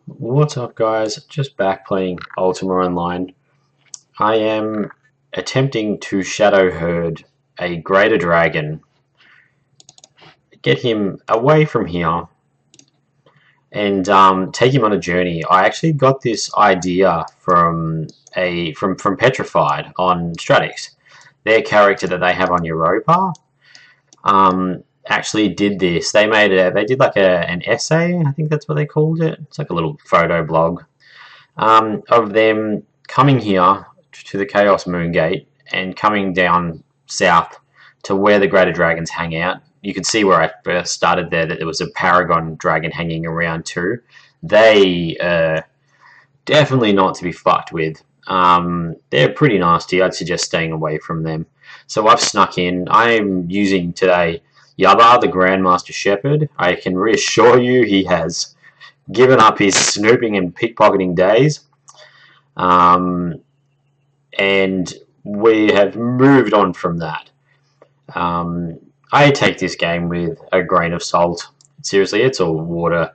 What's up, guys? Just back playing Ultima Online. I am attempting to Shadow Herd a greater dragon, get him away from here, and take him on a journey. I actually got this idea from Petrified on Stratix. Their character that they have on Europa actually did this. They did like an essay. I think that's what they called it. It's like a little photo blog of them coming here to the Chaos Moongate and coming down south to where the Greater Dragons hang out. You can see where I first started there that there was a Paragon Dragon hanging around too. They definitely not to be fucked with. They're pretty nasty. I'd suggest staying away from them. So I've snuck in. I'm using today Yaba, the Grandmaster Shepherd. I can reassure you he has given up his snooping and pickpocketing days. And we have moved on from that. I take this game with a grain of salt. Seriously, it's all water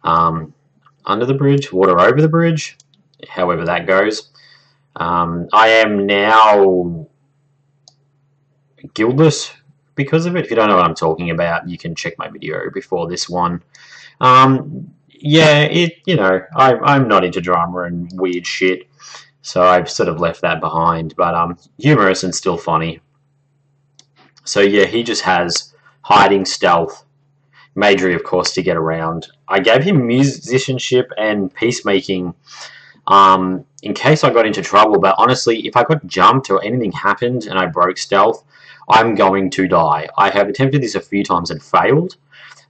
under the bridge, water over the bridge, however that goes. I am now guildless because of it. If you don't know what I'm talking about, you can check my video before this one. Yeah, I'm not into drama and weird shit, so I've sort of left that behind. But humorous and still funny. So yeah, he just has hiding, stealth, magery, of course, to get around. I gave him musicianship and peacemaking in case I got into trouble. But honestly, if I got jumped or anything happened and I broke stealth, I'm going to die. I have attempted this a few times and failed.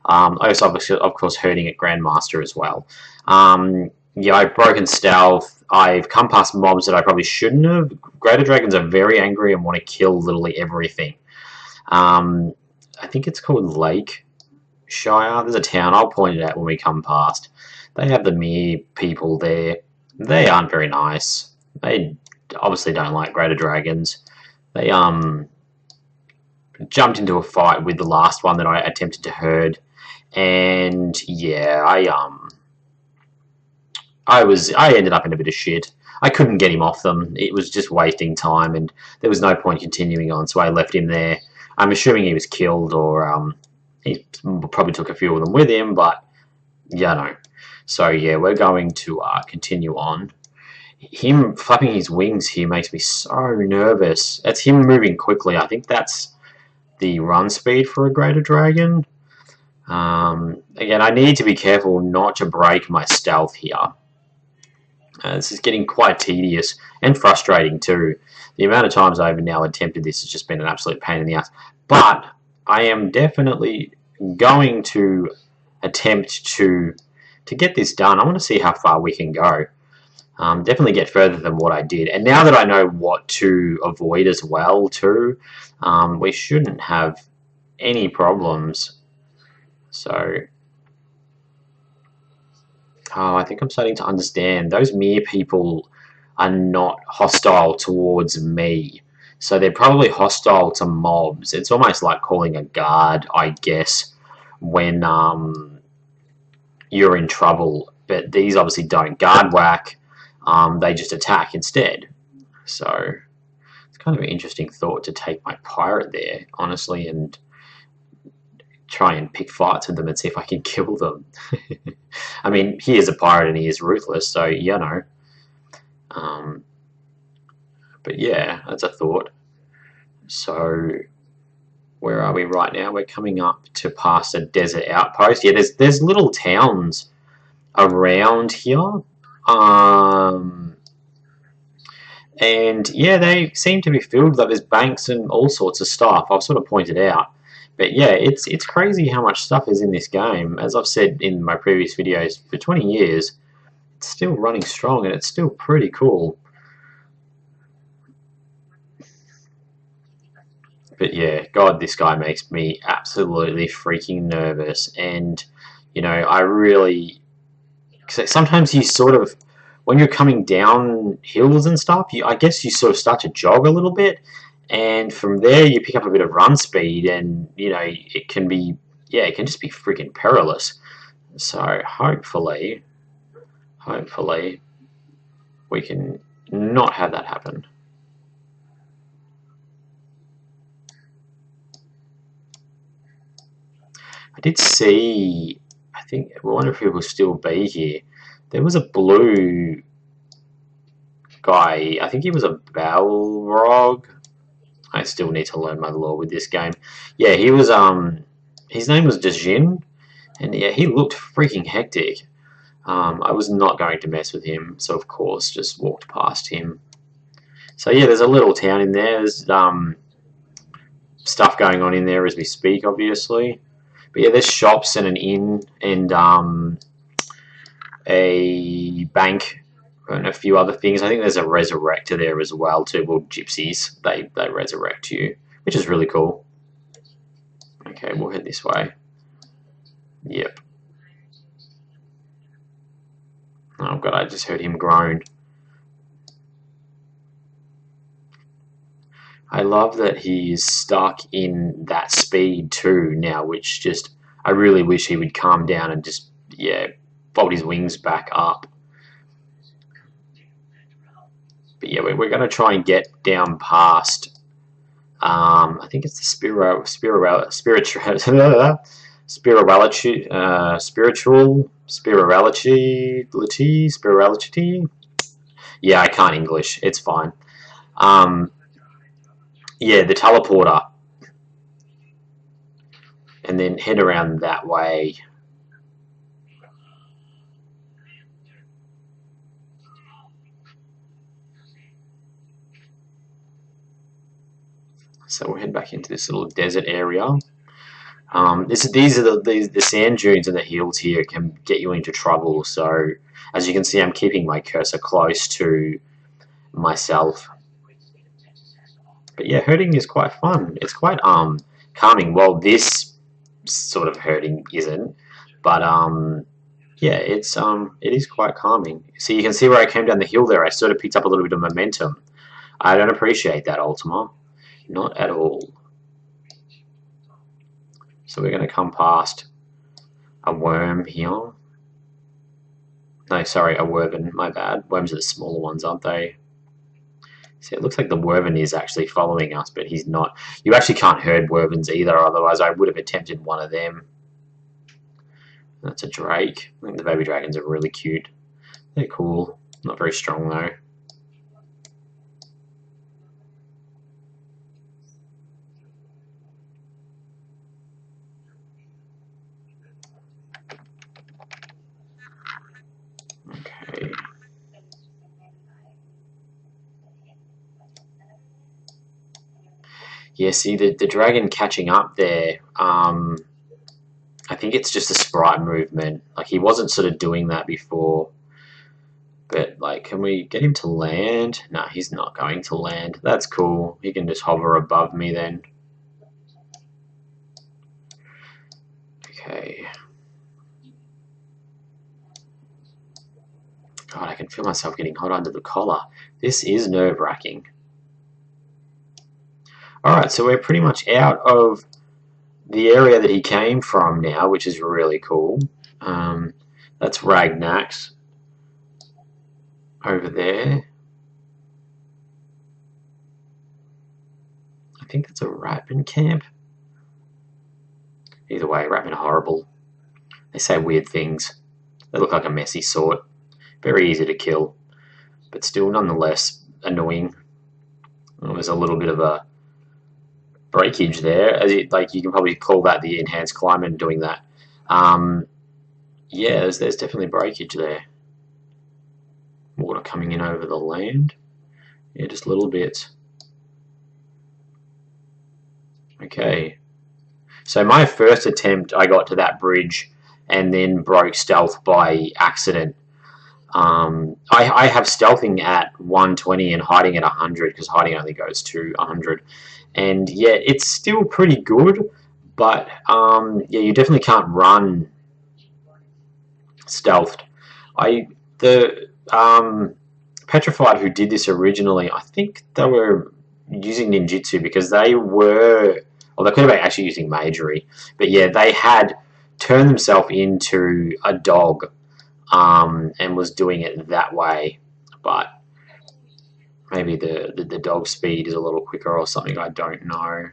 I also, of course, hurting at Grandmaster as well. Yeah, I've broken stealth. I've come past mobs that I probably shouldn't have. Greater Dragons are very angry and want to kill literally everything. I think it's called Lake Shire. There's a town. I'll point it out when we come past. They have the Mere people there. They aren't very nice. They obviously don't like Greater Dragons. They jumped into a fight with the last one that I attempted to herd, and yeah, I ended up in a bit of shit. I couldn't get him off them. It was just wasting time, and there was no point continuing on, so I left him there. I'm assuming he was killed, or he probably took a few of them with him, but yeah, no. So yeah, we're going to continue on. Him flapping his wings here makes me so nervous. That's him moving quickly. I think that's the run speed for a greater dragon. Again, I need to be careful not to break my stealth here. This is getting quite tedious and frustrating too. The amount of times I've now attempted this has just been an absolute pain in the ass. But I am definitely going to attempt to get this done. I want to see how far we can go. Definitely get further than what I did. And now that I know what to avoid as well too, we shouldn't have any problems. So, I think I'm starting to understand. Those Mere people are not hostile towards me. So they're probably hostile to mobs. It's almost like calling a guard, I guess, when you're in trouble. But these obviously don't guard whack. They just attack instead. So it's kind of an interesting thought to take my pirate there, honestly, and try and pick fights with them and see if I can kill them. I mean, he is a pirate and he is ruthless, so you know. But yeah, that's a thought. So where are we right now? We're coming up to past a desert outpost. Yeah, there's little towns around here. And yeah, they seem to be filled. Like there's banks and all sorts of stuff. I've sort of pointed out. But yeah, it's crazy how much stuff is in this game. As I've said in my previous videos, for 20 years, it's still running strong and it's still pretty cool. But yeah, God, this guy makes me absolutely freaking nervous. And, you know, I really... Sometimes you sort of... When you're coming down hills and stuff, I guess you sort of start to jog a little bit. And from there, you pick up a bit of run speed, and you know it can just be freaking perilous. So hopefully, Hopefully we can not have that happen. I did see, I think, I wonder if he will still be here. There was a blue guy, I think he was a Balrog. I still need to learn my lore with this game. Yeah, he was, his name was Djinn, and yeah, he looked freaking hectic. I was not going to mess with him, so of course just walked past him. So yeah, there's a little town in there. There's stuff going on in there as we speak, obviously. But yeah, there's shops and an inn and a bank and a few other things. I think there's a resurrector there as well too. Well, gypsies, they resurrect you, which is really cool. Okay, we'll head this way. Yep. Oh god, I just heard him groan. I love that he's stuck in that speed too now, which just, I really wish he would calm down and just, yeah, fold his wings back up. But yeah, we're going to try and get down past, I think it's the spirituality. Yeah, I can't English. It's fine. Yeah, the teleporter. And then head around that way. So we'll head back into this little desert area. These are the sand dunes and the hills here can get you into trouble. So as you can see, I'm keeping my cursor close to myself. But yeah, herding is quite fun. It's quite calming. Well, this sort of herding isn't, but yeah, it is quite calming. So you can see where I came down the hill there. I sort of picked up a little bit of momentum. I don't appreciate that, Ultima. Not at all. So we're going to come past a worm here. No, sorry, a Wyvern, my bad. Worms are the smaller ones, aren't they? See, it looks like the Wyvern is actually following us, but he's not. You actually can't herd Wyverns either, otherwise I would have attempted one of them. That's a Drake. I think the baby dragons are really cute. They're cool. Not very strong, though. Okay. Yeah, see, the dragon catching up there, I think it's just a sprite movement. Like, he wasn't sort of doing that before. But, like, can we get him to land? No, he's not going to land. That's cool. He can just hover above me then. Okay. God, I can feel myself getting hot under the collar. This is nerve-wracking. Alright, so we're pretty much out of the area that he came from now, which is really cool. That's Ragnax over there. I think that's a Ratman camp. Either way, Ratman are horrible. They say weird things. They look like a messy sort. Very easy to kill, but still nonetheless annoying. Well, there's a little bit of a breakage there. Like, you can probably call that the enhanced climate doing that. Yeah, there's definitely breakage there. Water coming in over the land. Yeah, just little bits. Okay. So my first attempt, I got to that bridge and then broke stealth by accident. I have stealthing at 120 and hiding at 100 because hiding only goes to 100. And yeah, it's still pretty good, but yeah, you definitely can't run stealthed. The Petrified, who did this originally, I think they were using ninjutsu because they were, or they could have been actually using magery, but yeah, they had turned themselves into a dog and was doing it that way, but maybe the dog speed is a little quicker or something, I don't know.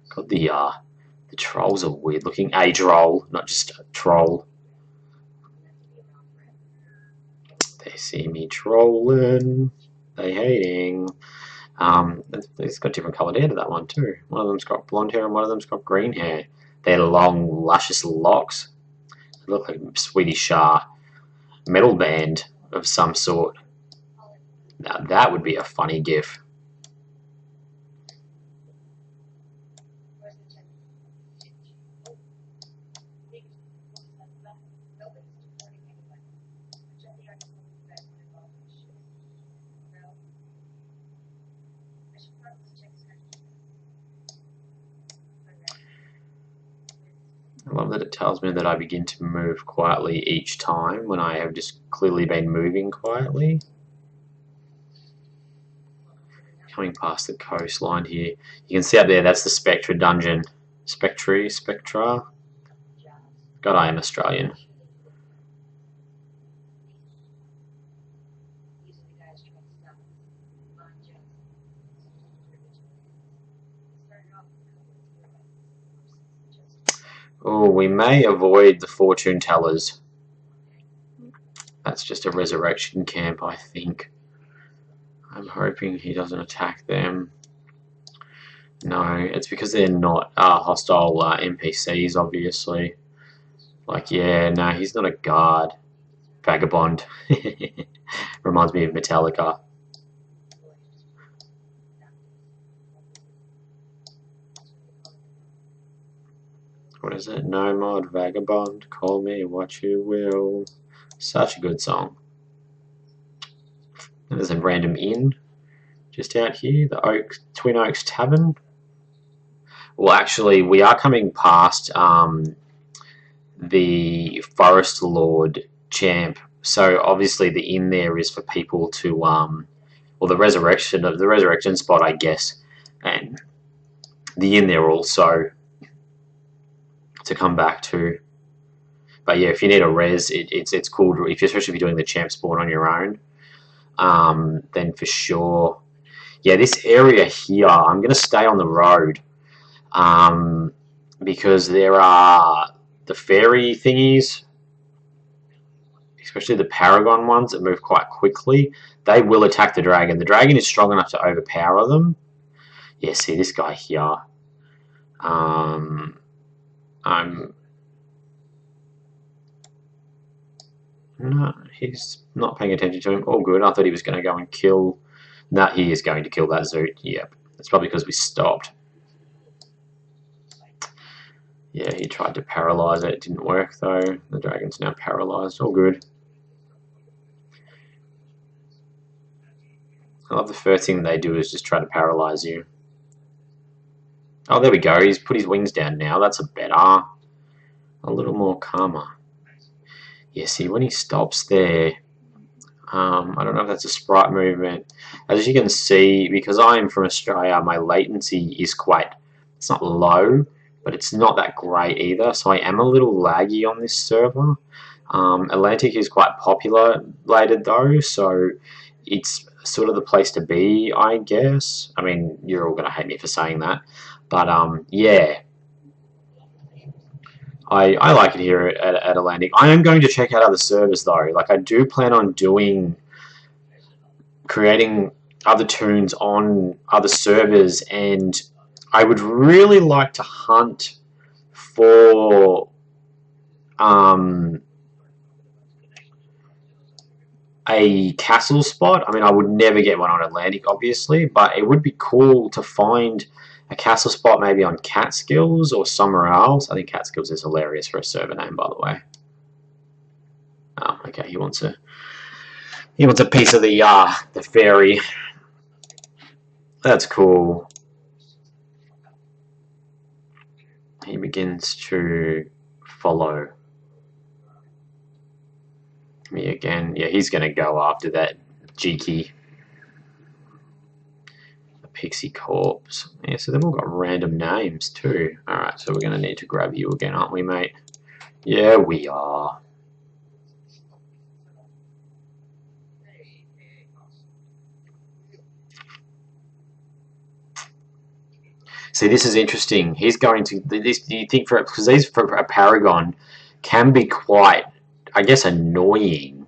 God, the trolls are weird looking. A troll, not just a troll. They see me trolling. They hating. It's got different coloured hair to that one too. One of them's got blonde hair and one of them's got green hair. They're long, luscious locks. They look like Swedish metal band of some sort. Now that would be a funny gif. I love that it tells me that I begin to move quietly each time when I have just clearly been moving quietly. Coming past the coastline here. You can see up there, that's the Spectra dungeon. Spectra. God, I am Australian. Oh, we may avoid the fortune tellers. That's just a resurrection camp, I think. I'm hoping he doesn't attack them. No, it's because they're not hostile NPCs, obviously. Like, yeah, no, he's not a guard. Vagabond. Reminds me of Metallica. What is it? Nomad, Vagabond, call me what you will. Such a good song. And there's a random inn just out here, the Twin Oaks Tavern. Well, actually, we are coming past the Forest Lord champ. So obviously, the inn there is for people to, well, the resurrection spot, I guess, and the inn there also to come back to. But yeah, if you need a res, it's cool, especially if you're doing the champ spawn on your own. Then for sure, yeah, this area here, I'm going to stay on the road because there are the fairy thingies, especially the Paragon ones that move quite quickly. They will attack the dragon. The dragon is strong enough to overpower them. Yeah, see this guy here. No, he's not paying attention to him. All good. I thought he was going to go and kill. Nah, he is going to kill that Zoot. Yep. That's probably because we stopped. Yeah, he tried to paralyze it. It didn't work, though. The dragon's now paralyzed. All good. I love the first thing they do is just try to paralyze you. Oh, there we go. He's put his wings down now. That's a better. A little more calmer. Yeah, see, when he stops there, I don't know if that's a sprite movement. As you can see, because I'm from Australia, my latency is quite, it's not low, but it's not that great either. So I am a little laggy on this server. Atlantic is quite populated though, so it's sort of the place to be, I guess. I mean, you're all going to hate me for saying that. But yeah. I like it here at Atlantic. I am going to check out other servers though. Like I do plan on creating other tunes on other servers, and I would really like to hunt for a castle spot. I mean, I would never get one on Atlantic, obviously, but it would be cool to find a castle spot maybe on Catskills or somewhere else. I think Catskills is hilarious for a server name, by the way. Oh, okay, he wants a piece of the fairy. That's cool. He begins to follow me again. Yeah, he's going to go after that Jiki. Pixie Corpse. Yeah, so they've all got random names too. Alright, so we're going to need to grab you again, aren't we, mate? Yeah, we are. See, this is interesting. He's going to this. Do you think because these for a Paragon can be quite, I guess, annoying.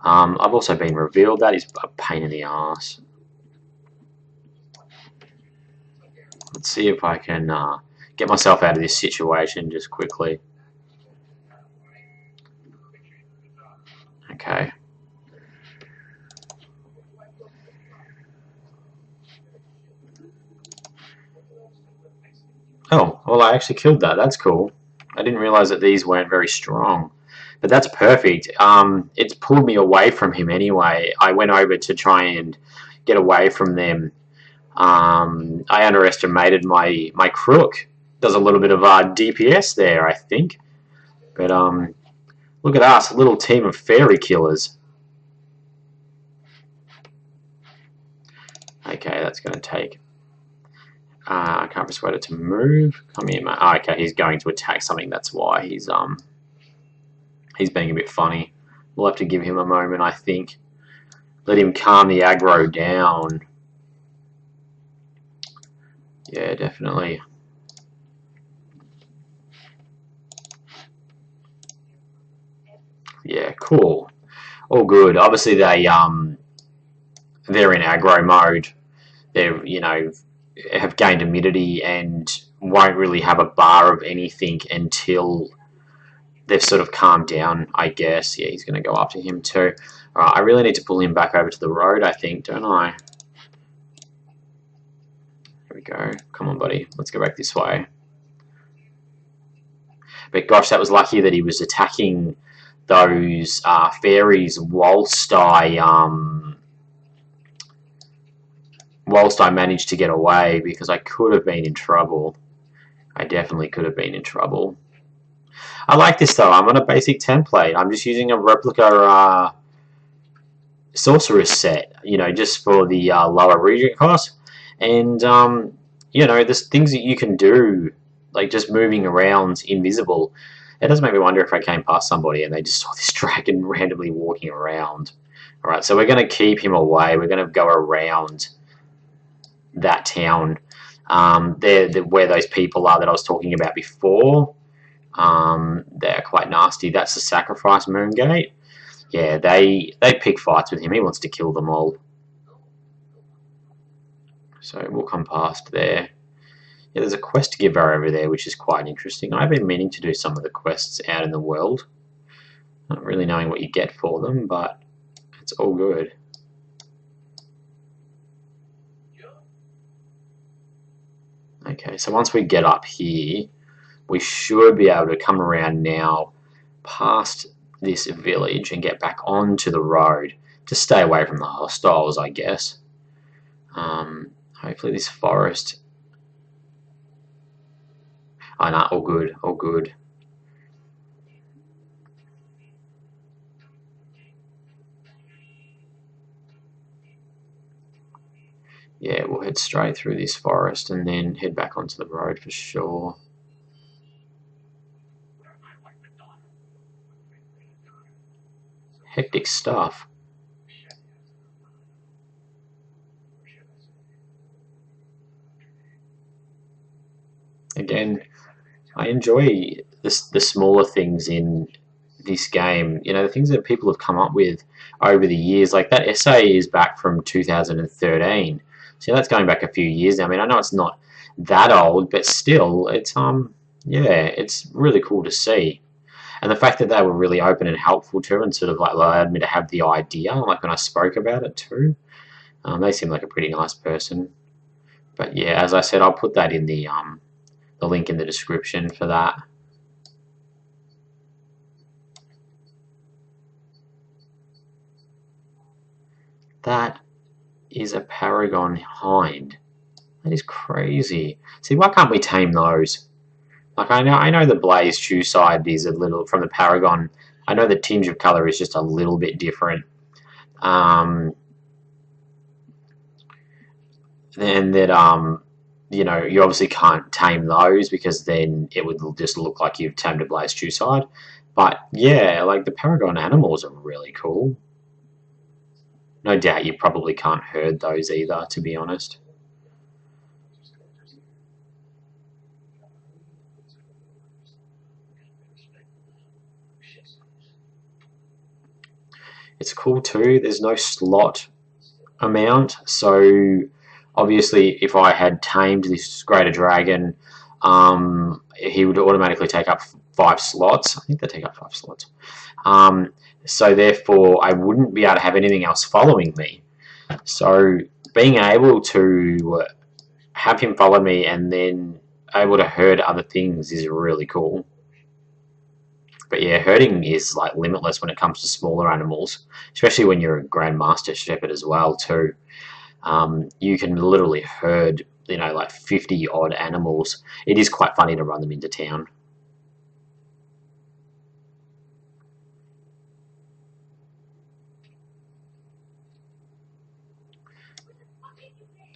I've also been revealed that is a pain in the ass. Let's see if I can get myself out of this situation just quickly. Okay. Oh, well, I actually killed that. That's cool. I didn't realize that these weren't very strong. But that's perfect. It's pulled me away from him anyway. I went over to try and get away from them. I underestimated my crook. Does a little bit of DPS there, I think. But look at us, a little team of fairy killers. Okay, that's going to take... I can't persuade it to move. Come here, mate. Oh, okay, he's going to attack something. That's why he's being a bit funny. We'll have to give him a moment, I think. Let him calm the aggro down. Yeah, definitely. Yeah, cool. All good. Obviously, they're in aggro mode. They're have gained immunity and won't really have a bar of anything until they've sort of calmed down, I guess. Yeah, he's going to go after him too. Alright, I really need to pull him back over to the road, I think, don't I? There we go. Come on, buddy. Let's go back this way. But gosh, that was lucky that he was attacking those fairies whilst I managed to get away, because I could have been in trouble. I definitely could have been in trouble. I like this though. I'm on a basic template. I'm just using a replica sorceress set, just for the lower region cost. And, there's things that you can do, like just moving around invisible. It does make me wonder if I came past somebody and they just saw this dragon randomly walking around. Alright, so we're going to keep him away. We're going to go around that town. They're where those people are that I was talking about before. They're quite nasty. That's the Sacrifice Moongate. Yeah, they pick fights with him. He wants to kill them all. So we'll come past there. Yeah, there's a quest giver over there, which is quite interesting. I've been meaning to do some of the quests out in the world. Not really knowing what you get for them, but it's all good. Okay, so once we get up here, we should be able to come around now past this village and get back onto the road to stay away from the hostiles, I guess. Hopefully this forest... Oh, no, all good, all good. Yeah, we'll head straight through this forest and then head back onto the road for sure. Hectic stuff. Again, I enjoy the smaller things in this game. The things that people have come up with over the years. Like that essay is back from 2013. So that's going back a few years now. I mean, I know it's not that old, but still, it's yeah, it's really cool to see. And the fact that they were really open and helpful too, and sort of like allowed me to have the idea, like when I spoke about it too. They seem like a pretty nice person. But yeah, as I said, I'll put that in the link in the description for that. That is a Paragon Hind. That is crazy. See, why can't we tame those? Like, I know the Blaze Chew side is a little, from the Paragon, I know the tinge of colour is just a little bit different. and that you know, you obviously can't tame those because then it would just look like you've tamed a Blaze Suicide. But yeah, like the Paragon animals are really cool. No doubt you probably can't herd those either, to be honest. It's cool too. There's no slot amount, so obviously if I had tamed this greater dragon, he would automatically take up 5 slots. I think they take up 5 slots. Um, so therefore, I wouldn't be able to have anything else following me. So being able to have him follow me and then able to herd other things is really cool. But yeah, herding is like limitless when it comes to smaller animals, especially when you're a Grandmaster Shepherd as well too. You can literally herd, you know, like 50 odd animals. It is quite funny to run them into town.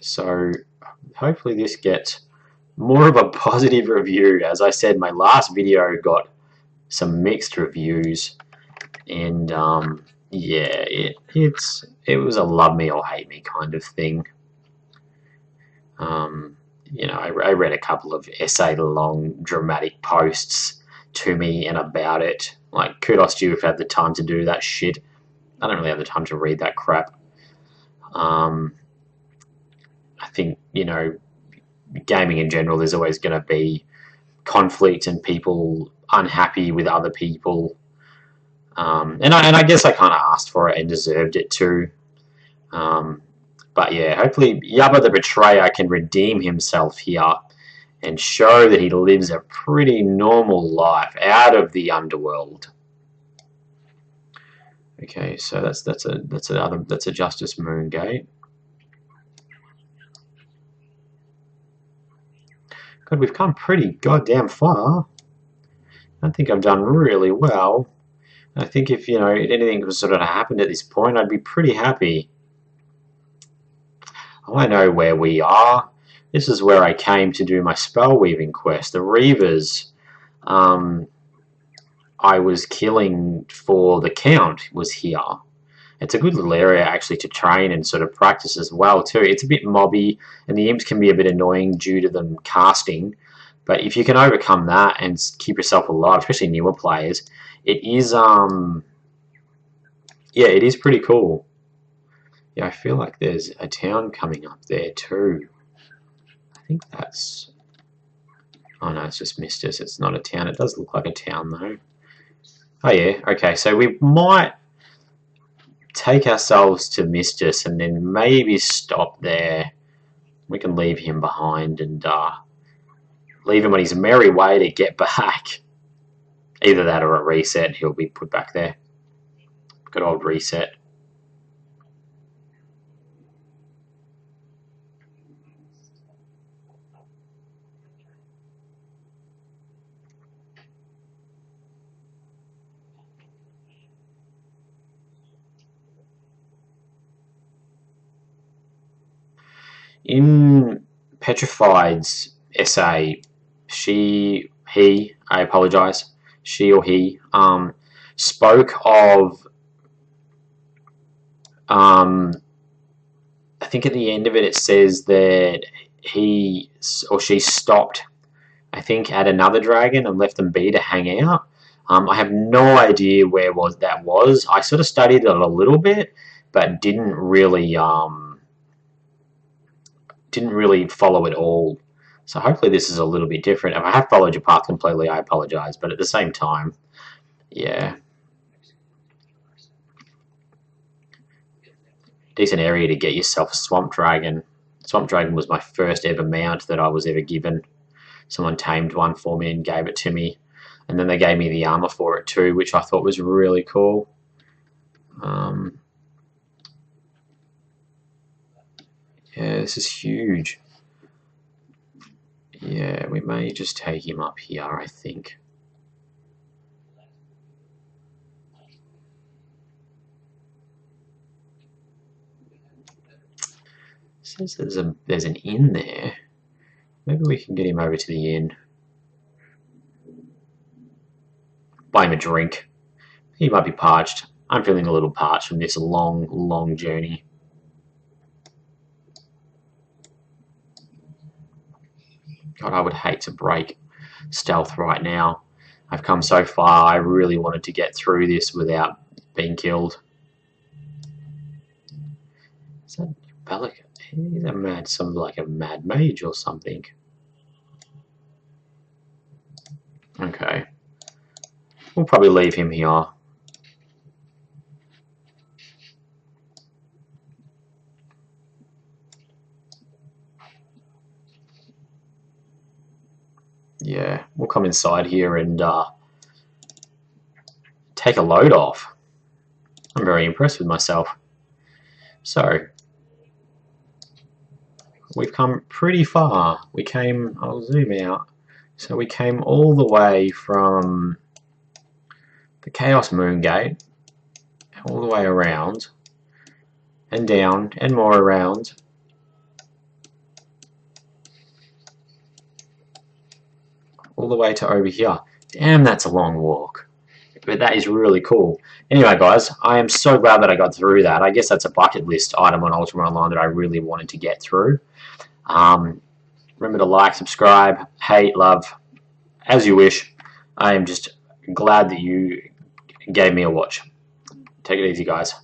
So hopefully this gets more of a positive review. As I said, my last video got some mixed reviews, and yeah, it was a love me or hate me kind of thing. Um, you know, I read a couple of essay-long dramatic posts to me and about it. Like, kudos to you if you had the time to do that shit. I don't really have the time to read that crap. Um, I think, you know, gaming in general, there's always going to be conflict and people unhappy with other people. And I guess I kind of asked for it and deserved it too. Um, but yeah, hopefully Yabba the Betrayer can redeem himself here and show that he lives a pretty normal life out of the underworld. Okay, so that's a Justice Moongate. God, we've come pretty goddamn far. I think I've done really well. I think if, you know, anything was sort of happened at this point, I'd be pretty happy. Oh, I know where we are. This is where I came to do my spell weaving quest. The Reavers I was killing for the Count was here. It's a good little area actually to train and sort of practice as well too. It's a bit mobby and the imps can be a bit annoying due to them casting. But if you can overcome that and keep yourself alive, especially newer players, it is yeah, it is pretty cool. Yeah, I feel like there's a town coming up there too. I think that's... Oh no, it's just Mistus. It's not a town. It does look like a town though. Oh yeah, okay, so we might take ourselves to Mistus and then maybe stop there. We can leave him behind and leave him on his merry way to get back. Either that or a reset, he'll be put back there. Good old reset. In Petrified's essay, I apologise, she or he, spoke of, I think at the end of it, it says that he or she stopped, I think, at another dragon and left them be to hang out. I have no idea where that was. I sort of studied it a little bit, but didn't really follow it all. So hopefully this is a little bit different. If I have followed your path completely, I apologise. But at the same time, yeah, decent area to get yourself a Swamp Dragon. Swamp Dragon was my first ever mount that I was ever given. Someone tamed one for me and gave it to me. And then they gave me the armor for it too, which I thought was really cool. Yeah, this is huge. Yeah, we may just take him up here, I think. says there's an inn there. Maybe we can get him over to the inn. Buy him a drink. He might be parched. I'm feeling a little parched from this long, long journey. God, I would hate to break stealth right now. I've come so far. I really wanted to get through this without being killed. Is that Bellic? He's a mad, some like a mad mage or something. Okay. We'll probably leave him here. Yeah, we'll come inside here and take a load off. I'm very impressed with myself. So, we've come pretty far. We came, I'll zoom out. So we came all the way from the Chaos Moongate, all the way around, and down, and more around. All the way to over here. Damn, that's a long walk. But that is really cool. Anyway, guys, I am so glad that I got through that. I guess that's a bucket list item on Ultima Online that I really wanted to get through. Remember to like, subscribe, hate, love, as you wish. I am just glad that you gave me a watch. Take it easy, guys.